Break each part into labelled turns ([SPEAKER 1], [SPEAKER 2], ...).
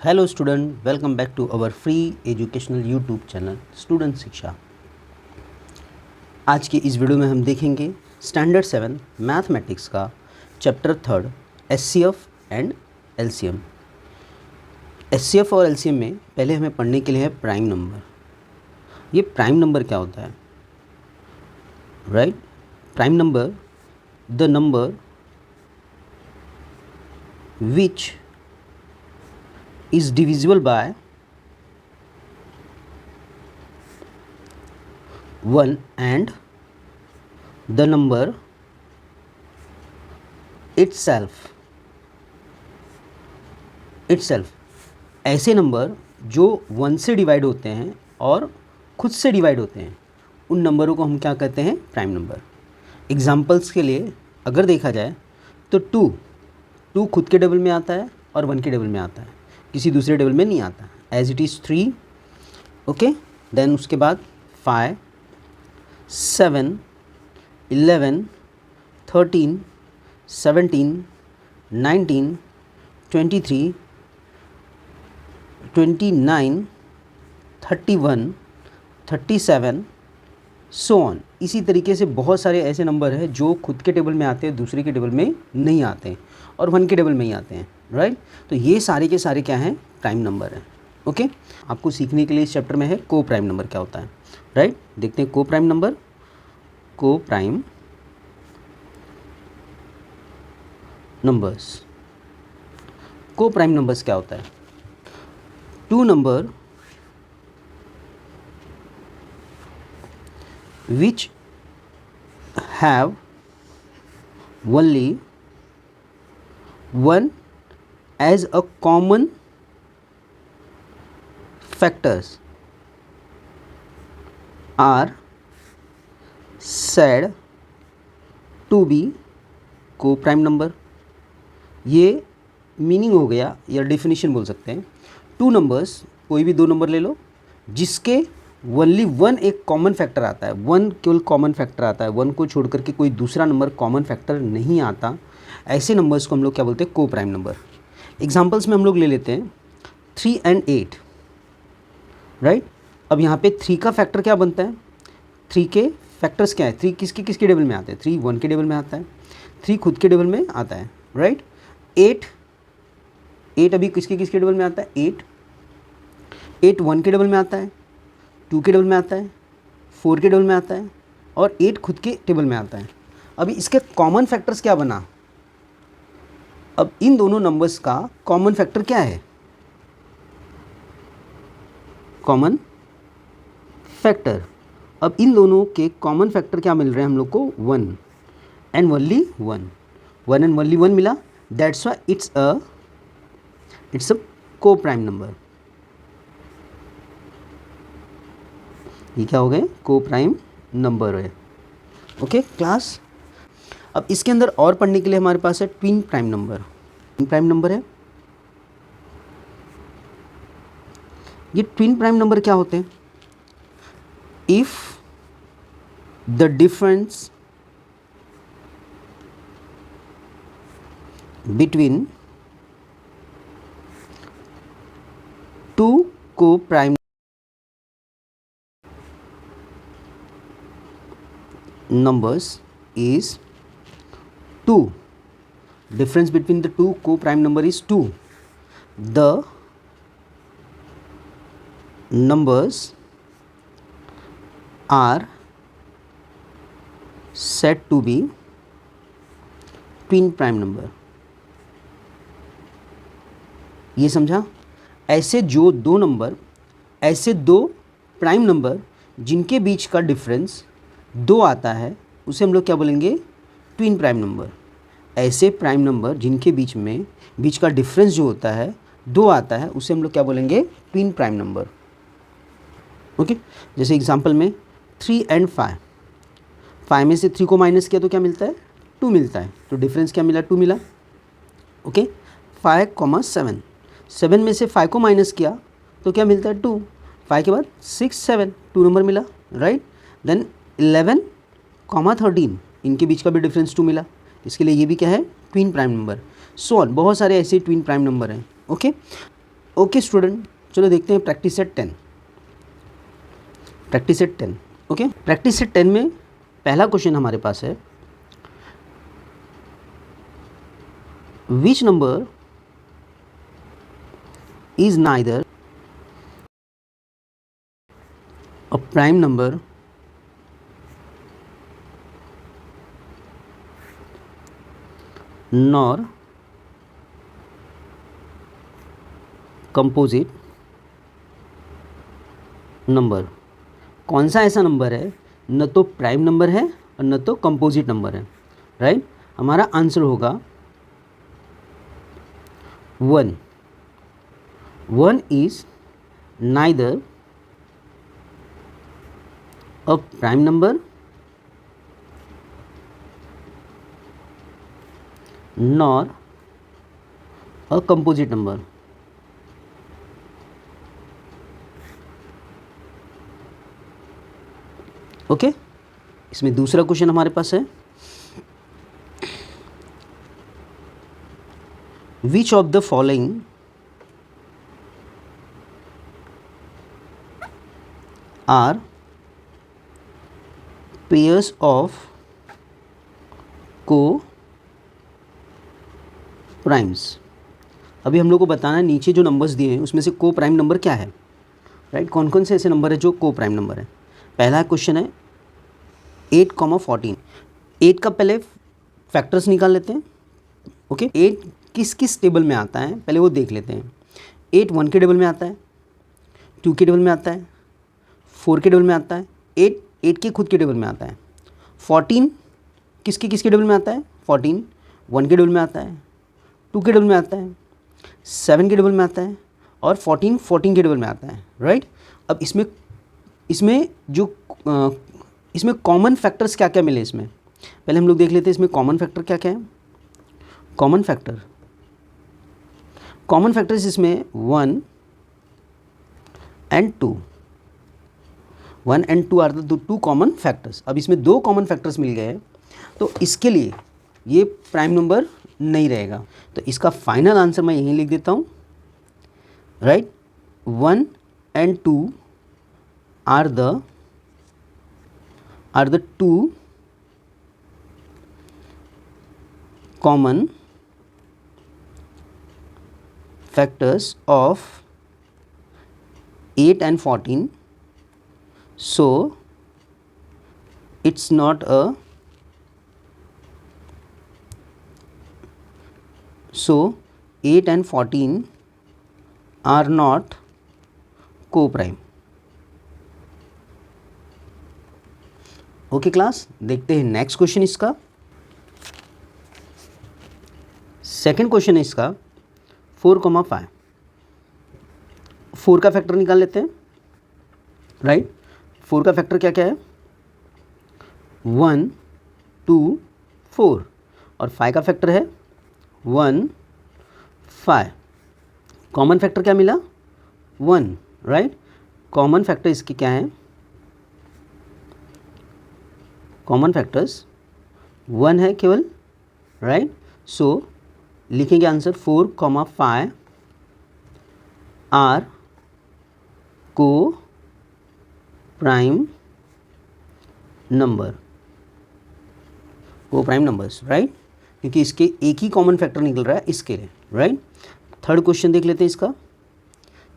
[SPEAKER 1] Hello student, welcome back to our free educational YouTube channel student Shiksha. आज की इस video में हम देखेंगे स्टैंडर्ड 7 मैथमेटिक्स का chapter 3 HCF and LCM. HCF और एलसीएम में पहले हमें पढ़ने के लिए है प्राइम नंबर। ये प्राइम नंबर क्या होता है? Right, prime number the number which is divisible by 1 and the number itself ऐसे नंबर जो 1 से डिवाइड होते हैं और खुद से डिवाइड होते हैं, उन नंबरों को हम क्या कहते हैं? Prime number. एग्जांपल्स के लिए अगर देखा जाए तो 2 खुद के टेबल में आता है और 1 के टेबल में आता है, किसी दूसरे टेबल में नहीं आता। As it is 3, okay. Then उसके बाद 5, 7, 11, 13, 17, 19, 23, 29, 31, 37, सो ऑन। इसी तरीके से बहुत सारे ऐसे नंबर हैं जो खुद के टेबल में आते हैं, दूसरे के टेबल में नहीं आते हैं और 1 के टेबल में ही आते हैं। राइट, तो ये सारे के सारे क्या हैं? प्राइम नंबर हैं। ओके, आपको सीखने के लिए इस चैप्टर में है को प्राइम नंबर क्या होता है। राइट, देखते हैं को प्राइम नंबर। को प्राइम नंबर्स, को प्राइम नंबर्स क्या होता है? 2 number which have only one as a common factors are said to be co-prime number। ये मीनिंग हो गया या डेफिनेशन बोल सकते हैं। 2 नंबर्स, कोई भी 2 नंबर ले लो जिसके ओनली 1 एक कॉमन फैक्टर आता है, 1 केवल कॉमन फैक्टर आता है, 1 को छोड़ करके कोई दूसरा नंबर कॉमन फैक्टर नहीं आता, ऐसे नंबर्स को हम लोग क्या बोलते हैं? को प्राइम नंबर। एग्जांपल्स में हम लोग ले लेते हैं 3 and 8। राइट, अब यहाँ पे 3 का फैक्टर क्या बनता है? 3 के फैक्टर्स क्या है? 3 किसके किसके टेबल में आते हैं? 3 1 के टेबल में आता है, 3 खुद के टेबल में आता है। राइट, 8 अभी किसके किसके टेबल में आता है? 8 1 के टेबल में आता है, 2 के टेबल में आता है, 4 के टेबल में आता है और 8 खुद के टेबल में आता है। अभी इसके कॉमन फैक्टर्स क्या बना? अब इन दोनों नंबर्स का कॉमन फैक्टर क्या है? Common factor. अब इन दोनों के कॉमन फैक्टर क्या मिल रहे हैं हम लोग को? 1 एंड ओनली 1, 1 एंड ओनली 1 मिला। दैट्स व्हाई इट्स अ को प्राइम नंबर। ये क्या हो गए? को प्राइम नंबर है। ओके क्लास, अब इसके अंदर और पढ़ने के लिए हमारे पास है twin prime number. Twin prime number है, ये ट्विन प्राइम नंबर क्या होते हैं? इफ द डिफरेंस बिटवीन 2 को prime numbers is 2. Difference between the 2 co-prime number is 2. The numbers are said to be twin prime number। ये समझा? ऐसे जो 2 नंबर, ऐसे 2 प्राइम नंबर जिनके बीच का डिफरेंस 2 आता है, उसे हम लोग क्या बोलेंगे? Twin prime number. ऐसे प्राइम नंबर जिनके बीच का डिफरेंस जो होता है 2 आता है, उसे हम लोग क्या बोलेंगे? Twin prime number. ओके, जैसे एग्जांपल में 3 and 5, 5 में से 3 को माइनस किया तो क्या मिलता है? 2 मिलता है, तो डिफरेंस क्या मिला? 2 मिला। ओके, 5, 7, 7 में से 5 को माइनस किया तो क्या मिलता है? 2। 5 के बाद 6, 7, 2 नंबर मिला। राइट, देन 11, 13, इनके बीच का भी डिफरेंस 2 मिला। इसके लिए ये भी क्या है? Twin prime number. So on, बहुत सारे ऐसे ट्विन प्राइम नंबर हैं। ओके, ओके स्टूडेंट, चलो देखते हैं practice set 10। Practice set 10, okay. Practice set 10 में पहला क्वेश्चन हमारे पास है, which number is neither a prime number nor composite number. कौन सा ऐसा नंबर है न तो प्राइम नंबर है और न तो कंपोजिट नंबर है, राइट। हमारा आंसर होगा 1। 1 is neither a prime number nor a composite number। Okay, इसमें दूसरा क्वेश्चन हमारे पास है, which of the following are pairs of coprimes. अभी हम लोग को बताना है नीचे जो नंबर्स दिए हैं उसमें से को प्राइम नंबर क्या है, राइट। कौन कौन से ऐसे नंबर है जो को प्राइम नंबर है। पहला क्वेश्चन है 8,14। 8 का पहले फैक्टर्स निकाल लेते हैं, ओके। 8 किस किस टेबल में आता है पहले वो देख लेते हैं। 8 1 के टेबल में आता है, 2 के टेबल में आता है, 4 के टेबल में आता है, 8 के खुद के टेबल में आता है। 14 किसके टेबल में आता है, 14 1 के टेबल में आता है, 2 के टेबल में आता है, 7 के टेबल में आता है और 14 के टेबल में आता है, राइट। अब इसमें कॉमन फैक्टर्स क्या क्या मिले इसमें, पहले हम लोग देख लेते हैं इसमें कॉमन फैक्टर क्या क्या है। कॉमन फैक्टर्स इसमें 1 and 2 are the 2 common factors. अब इसमें 2 कॉमन फैक्टर्स मिल गए तो इसके लिए ये प्राइम नंबर नहीं रहेगा, तो इसका फाइनल आंसर मैं यहीं लिख देता हूँ, right. 1 and 2 are the 2 common factors of 8 and 14, so it's not a so 8 and 14 are not co-prime। Okay class, देखते हैं नेक्स्ट क्वेश्चन इसका। सेकंड क्वेश्चन है इसका 4,5। 4 का फैक्टर निकाल लेते हैं, राइट। 4 का फैक्टर क्या क्या है, 1 2 4 और 5 का फैक्टर है 1 5। कॉमन फैक्टर क्या मिला, 1, राइट। कॉमन फैक्टर इसके क्या है, कॉमन फैक्टर्स 1 है केवल, राइट। सो लिखेंगे आंसर 4,5 आर को प्राइम नंबर्स, राइट, क्योंकि इसके एक ही कॉमन फैक्टर निकल रहा है इसके लिए, राइट। थर्ड क्वेश्चन देख लेते हैं इसका।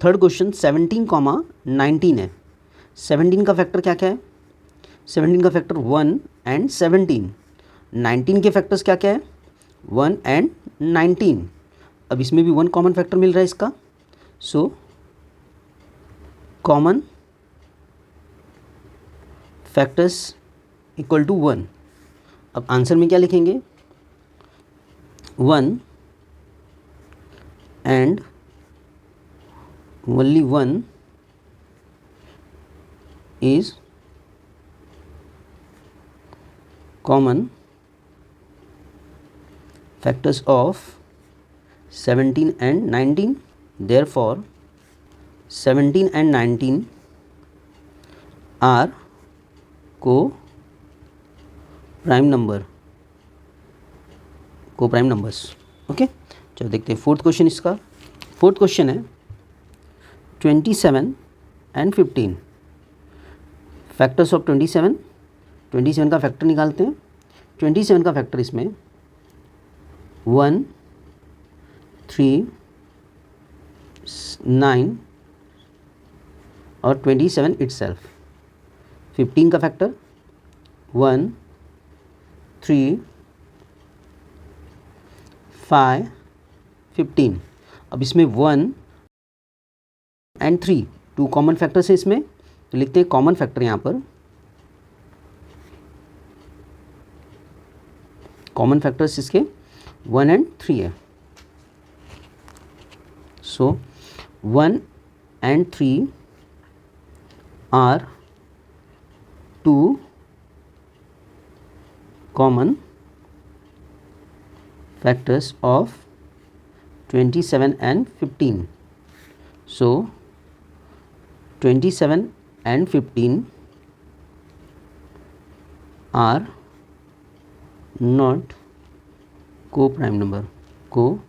[SPEAKER 1] थर्ड क्वेश्चन 17,19 है। 17 का फैक्टर क्या क्या है, 17 का फैक्टर 1 and 17। 19 के फैक्टर्स क्या क्या है, 1 and 19। अब इसमें भी 1 कॉमन फैक्टर मिल रहा है इसका, so common factors equal to 1। अब आंसर में क्या लिखेंगे, 1 and only 1 is common factors of 17 and 19, therefore 17 and 19 are co-prime numbers, okay. चलो देखते हैं फोर्थ क्वेश्चन इसका। फोर्थ क्वेश्चन है 27 and 15। फैक्टर्स ऑफ 27, 27 का फैक्टर निकालते हैं। 27 का फैक्टर इसमें 1, 3, 9 और 27 इटसेल्फ। 15 का फैक्टर 1, 3, 5, 15। अब इसमें 1 एंड 3 2 कॉमन फैक्टर्स है इसमें, तो लिखते हैं कॉमन फैक्टर यहाँ पर। कॉमन फैक्टर्स इसके 1 एंड 3 है। सो 1 and 3 are 2 common factors of 27 and 15. So 27 and 15 are not co-prime number, co-prime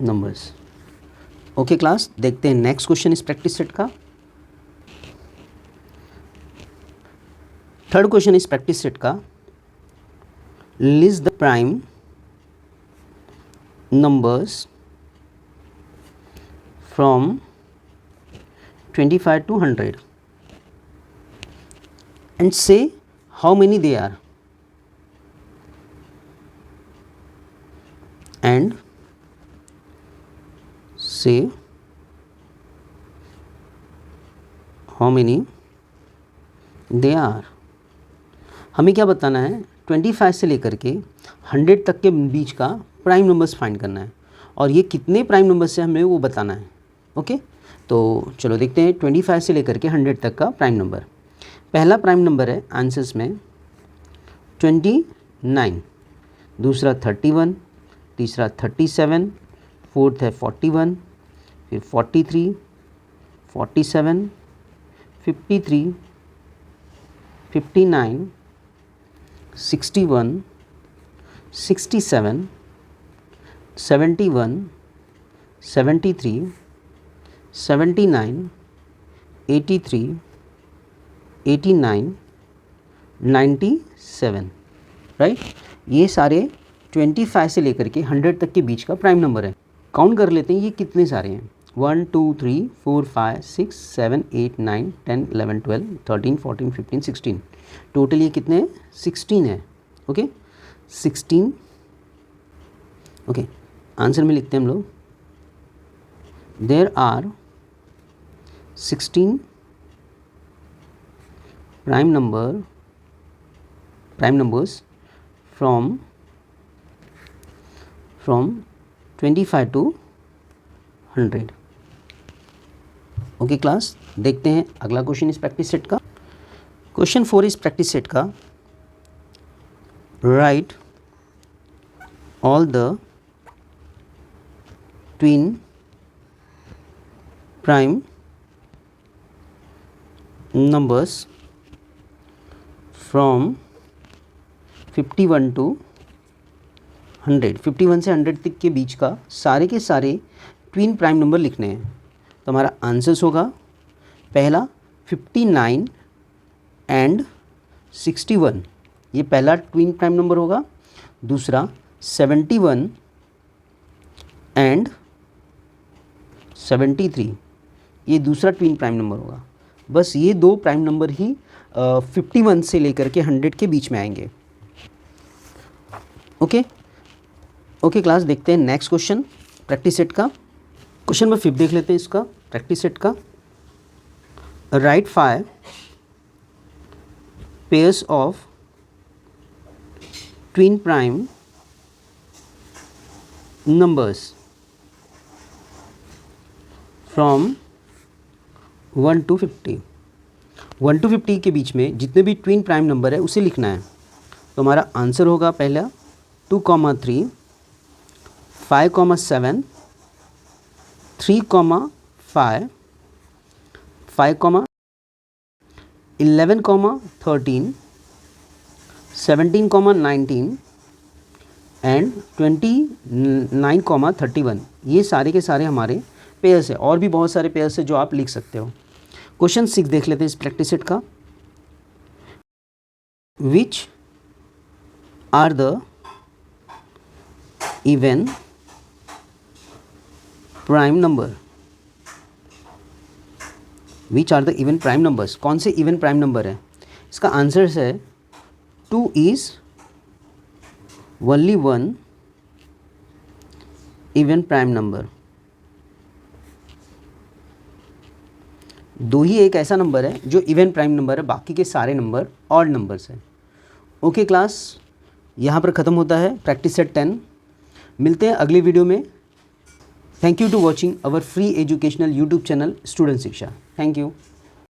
[SPEAKER 1] numbers। Okay class, देखते हैं नेक्स्ट क्वेश्चन इस प्रैक्टिस सेट का। थर्ड क्वेश्चन इस प्रैक्टिस सेट का, list the prime numbers from 25 to 100 and say how many they are, and say how many they are। हमें क्या बताना है, 25 से लेकर के 100 तक के बीच का प्राइम नंबर्स फाइंड करना है, और ये कितने प्राइम नंबर्स से हमें वो बताना है। ओके, तो चलो देखते हैं 25 से लेकर के 100 तक का प्राइम नंबर। पहला प्राइम नंबर है आंसर्स में 29, दूसरा 31, तीसरा 37, फोर्थ है 41, फिर 43, 47, 53, 59, 61, 67, 71, 73, 79, 83, 89, 97, राइट। ये सारे 25 से लेकर के 100 तक के बीच का प्राइम नंबर है। काउंट कर लेते हैं ये कितने सारे हैं। 1 2 3 4 5 6 7 8 9 10 11 12 13 14 15 16, टोटल ये कितने हैं, 16 है। ओके 16। ओके, आंसर में लिखते हैं हम लोग, there are 16 prime numbers from 25 to 100। Okay class, देखते हैं अगला क्वेश्चन इस प्रैक्टिस सेट का। क्वेश्चन 4 इस प्रैक्टिस सेट का, right all the twin prime numbers from 51 to 100। 51 से 100 तक के बीच का सारे के सारे ट्विन प्राइम नंबर लिखने हैं। तो हमारा आंसर्स होगा, पहला 59 एंड 61, ये पहला ट्विन प्राइम नंबर होगा। दूसरा 71 एंड 73, ये दूसरा ट्विन प्राइम नंबर होगा। बस ये दो प्राइम नंबर ही 51 से लेकर के 100 के बीच में आएंगे। ओके क्लास, देखते हैं नेक्स्ट क्वेश्चन प्रैक्टिस सेट का। क्वेश्चन नंबर 5 देख लेते हैं इसका, प्रैक्टिस सेट का। Right 5 pairs of twin prime numbers from 1 to 50। 1 to 50 के बीच में जितने भी ट्विन प्राइम नंबर है उसे लिखना है। तो हमारा आंसर होगा, पहला 2, 3, 5, 7, 3, 5, 5, 11, 13, 17, 19 एंड 29,31 ये सारे के सारे हमारे पेयर्स है। और भी बहुत सारे पेयर्स है जो आप लिख सकते हो। क्वेश्चन 6 देख लेते हैं इस प्रैक्टिस सेट का। Which are the even prime number, which are the even prime numbers, कौन से इवन प्राइम नंबर है? इसका आंसर है 2 is only one even prime number. 2 ही एक ऐसा नंबर है जो इवन प्राइम नंबर है, बाकी के सारे नंबर ऑड नंबर्स हैं। ओके क्लास, यहाँ पर ख़त्म होता है प्रैक्टिस सेट 10। मिलते हैं अगली वीडियो में। Thank you to watching our free educational YouTube channel student शिक्षा। Thank you.